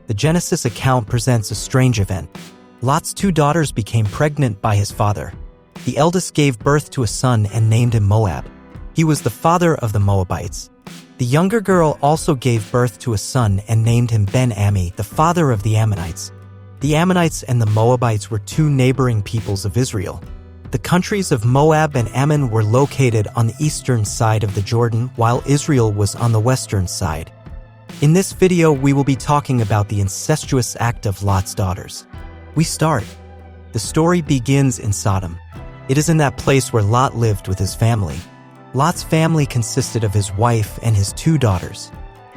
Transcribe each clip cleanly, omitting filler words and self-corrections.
The Genesis account presents a strange event. Lot's 2 daughters became pregnant by his father. The eldest gave birth to a son and named him Moab. He was the father of the Moabites. The younger girl also gave birth to a son and named him Ben-Ammi, the father of the Ammonites. The Ammonites and the Moabites were 2 neighboring peoples of Israel. The countries of Moab and Ammon were located on the eastern side of the Jordan, while Israel was on the western side. In this video, we will be talking about the incestuous act of Lot's daughters. We start. The story begins in Sodom. It is in that place where Lot lived with his family. Lot's family consisted of his wife and his 2 daughters.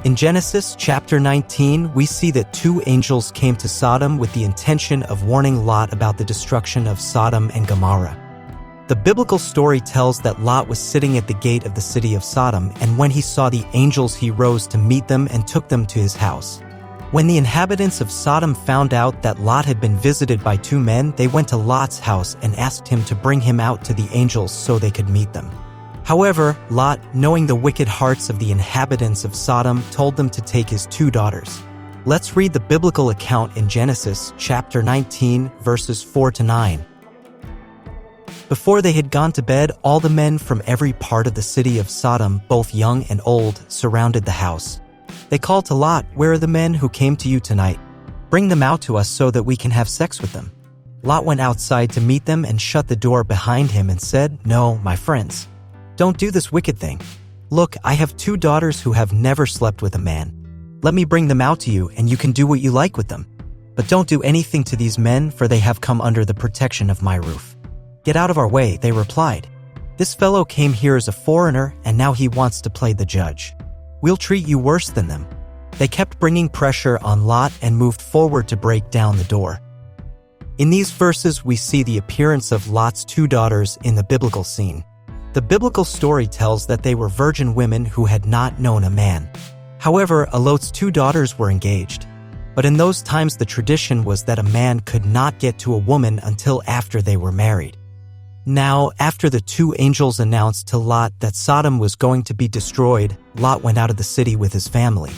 In Genesis chapter 19, we see that 2 angels came to Sodom with the intention of warning Lot about the destruction of Sodom and Gomorrah. The biblical story tells that Lot was sitting at the gate of the city of Sodom, and when he saw the angels, he rose to meet them and took them to his house. When the inhabitants of Sodom found out that Lot had been visited by 2 men, they went to Lot's house and asked him to bring him out to the angels so they could meet them. However, Lot, knowing the wicked hearts of the inhabitants of Sodom, told them to take his 2 daughters. Let's read the biblical account in Genesis chapter 19, verses 4 to 9. Before they had gone to bed, all the men from every part of the city of Sodom, both young and old, surrounded the house. They called to Lot, "Where are the men who came to you tonight? Bring them out to us so that we can have sex with them." Lot went outside to meet them and shut the door behind him and said, "No, my friends. Don't do this wicked thing. Look, I have 2 daughters who have never slept with a man. Let me bring them out to you, and you can do what you like with them. But don't do anything to these men, for they have come under the protection of my roof." "Get out of our way," they replied. "This fellow came here as a foreigner, and now he wants to play the judge. We'll treat you worse than them." They kept bringing pressure on Lot and moved forward to break down the door. In these verses, we see the appearance of Lot's 2 daughters in the biblical scene. The biblical story tells that they were virgin women who had not known a man. However, Lot's 2 daughters were engaged. But in those times, the tradition was that a man could not get to a woman until after they were married. Now, after the 2 angels announced to Lot that Sodom was going to be destroyed, Lot went out of the city with his family.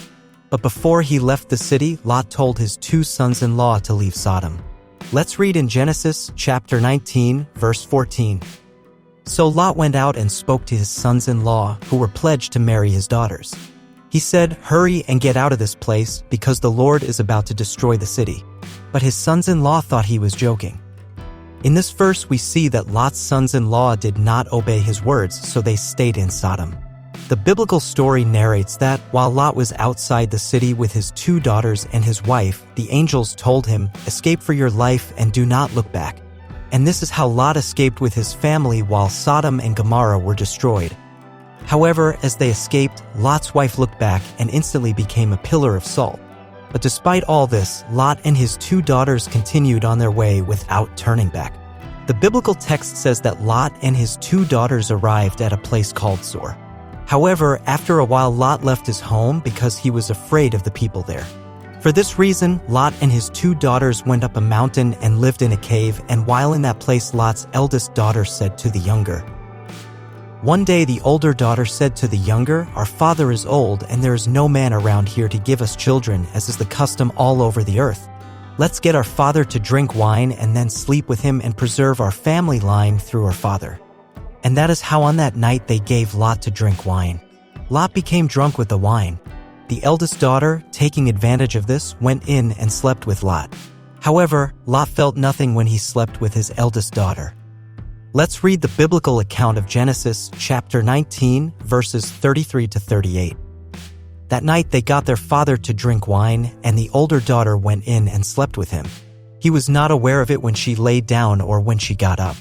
But before he left the city, Lot told his 2 sons-in-law to leave Sodom. Let's read in Genesis chapter 19, verse 14. So Lot went out and spoke to his sons-in-law, who were pledged to marry his daughters. He said, "Hurry and get out of this place, because the Lord is about to destroy the city." But his sons-in-law thought he was joking. In this verse, we see that Lot's sons-in-law did not obey his words, so they stayed in Sodom. The biblical story narrates that, while Lot was outside the city with his 2 daughters and his wife, the angels told him, "Escape for your life and do not look back." And this is how Lot escaped with his family while Sodom and Gomorrah were destroyed. However, as they escaped, Lot's wife looked back and instantly became a pillar of salt. But despite all this, Lot and his 2 daughters continued on their way without turning back. The biblical text says that Lot and his 2 daughters arrived at a place called Zoar. However, after a while, Lot left his home because he was afraid of the people there. For this reason, Lot and his 2 daughters went up a mountain and lived in a cave, and while in that place, Lot's eldest daughter said to the younger. One day the older daughter said to the younger, "Our father is old, and there is no man around here to give us children, as is the custom all over the earth. Let's get our father to drink wine and then sleep with him and preserve our family line through our father." And that is how on that night they gave Lot to drink wine. Lot became drunk with the wine. The eldest daughter, taking advantage of this, went in and slept with Lot. However, Lot felt nothing when he slept with his eldest daughter. Let's read the biblical account of Genesis chapter 19, verses 33 to 38. That night they got their father to drink wine, and the older daughter went in and slept with him. He was not aware of it when she lay down or when she got up.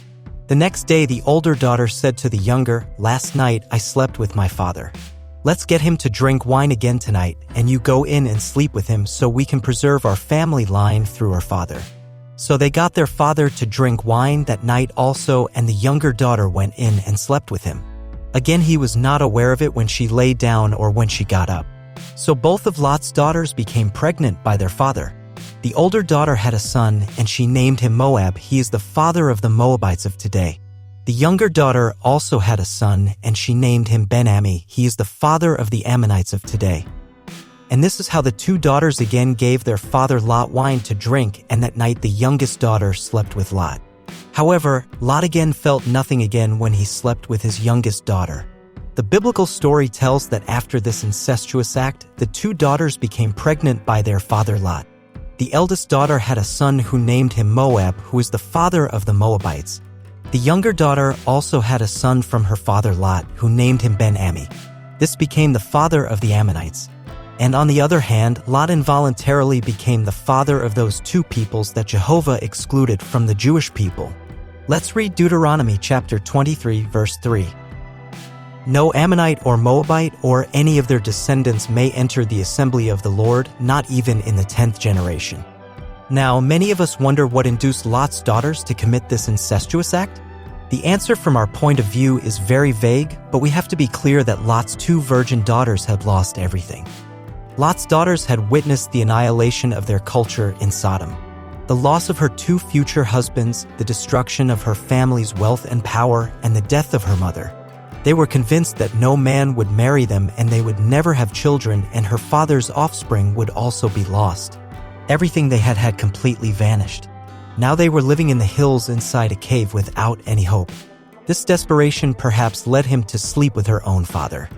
The next day the older daughter said to the younger, "Last night I slept with my father. Let's get him to drink wine again tonight, and you go in and sleep with him so we can preserve our family line through our father." So they got their father to drink wine that night also, and the younger daughter went in and slept with him. Again, he was not aware of it when she lay down or when she got up. So both of Lot's daughters became pregnant by their father. The older daughter had a son, and she named him Moab. He is the father of the Moabites of today. The younger daughter also had a son, and she named him Ben-Ammi. He is the father of the Ammonites of today. And this is how the two daughters again gave their father Lot wine to drink, and that night the youngest daughter slept with Lot. However, Lot again felt nothing again when he slept with his youngest daughter. The biblical story tells that after this incestuous act, the two daughters became pregnant by their father Lot. The eldest daughter had a son who named him Moab, who is the father of the Moabites. The younger daughter also had a son from her father Lot, who named him Ben-Ammi. This became the father of the Ammonites. And on the other hand, Lot involuntarily became the father of those two peoples that Jehovah excluded from the Jewish people. Let's read Deuteronomy chapter 23, verse 3. No Ammonite or Moabite or any of their descendants may enter the assembly of the Lord, not even in the 10th generation. Now, many of us wonder what induced Lot's daughters to commit this incestuous act. The answer from our point of view is very vague, but we have to be clear that Lot's two virgin daughters had lost everything. Lot's daughters had witnessed the annihilation of their culture in Sodom. The loss of her two future husbands, the destruction of her family's wealth and power, and the death of her mother. They were convinced that no man would marry them and they would never have children, and her father's offspring would also be lost. Everything they had had completely vanished. Now they were living in the hills inside a cave without any hope. This desperation perhaps led him to sleep with her own father.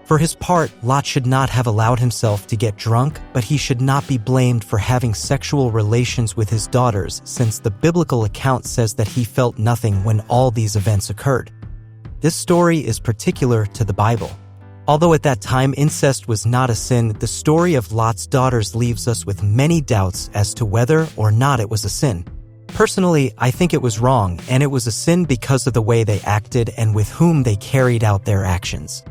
For his part, Lot should not have allowed himself to get drunk, but he should not be blamed for having sexual relations with his daughters, since the biblical account says that he felt nothing when all these events occurred. This story is particular to the Bible. Although at that time incest was not a sin, the story of Lot's daughters leaves us with many doubts as to whether or not it was a sin. Personally, I think it was wrong, and it was a sin because of the way they acted and with whom they carried out their actions.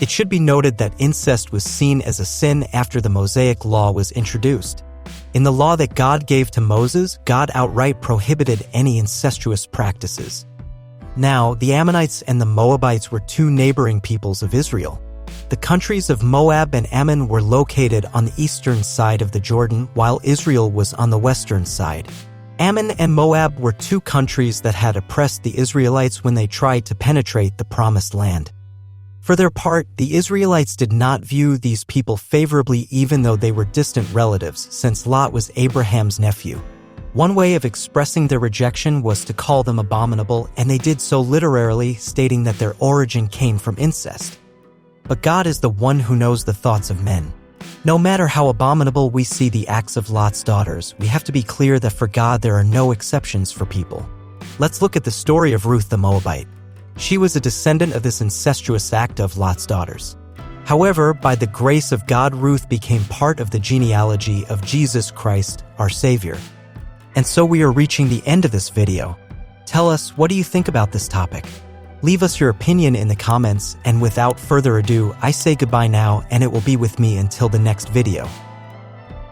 It should be noted that incest was seen as a sin after the Mosaic law was introduced. In the law that God gave to Moses, God outright prohibited any incestuous practices. Now, the Ammonites and the Moabites were two neighboring peoples of Israel. The countries of Moab and Ammon were located on the eastern side of the Jordan, while Israel was on the western side. Ammon and Moab were two countries that had oppressed the Israelites when they tried to penetrate the Promised Land. For their part, the Israelites did not view these people favorably even though they were distant relatives, since Lot was Abraham's nephew. One way of expressing their rejection was to call them abominable, and they did so literally, stating that their origin came from incest. But God is the one who knows the thoughts of men. No matter how abominable we see the acts of Lot's daughters, we have to be clear that for God there are no exceptions for people. Let's look at the story of Ruth the Moabite. She was a descendant of this incestuous act of Lot's daughters. However, by the grace of God, Ruth became part of the genealogy of Jesus Christ, our Savior. And so we are reaching the end of this video. Tell us, what do you think about this topic? Leave us your opinion in the comments, and without further ado, I say goodbye now, and it will be with me until the next video.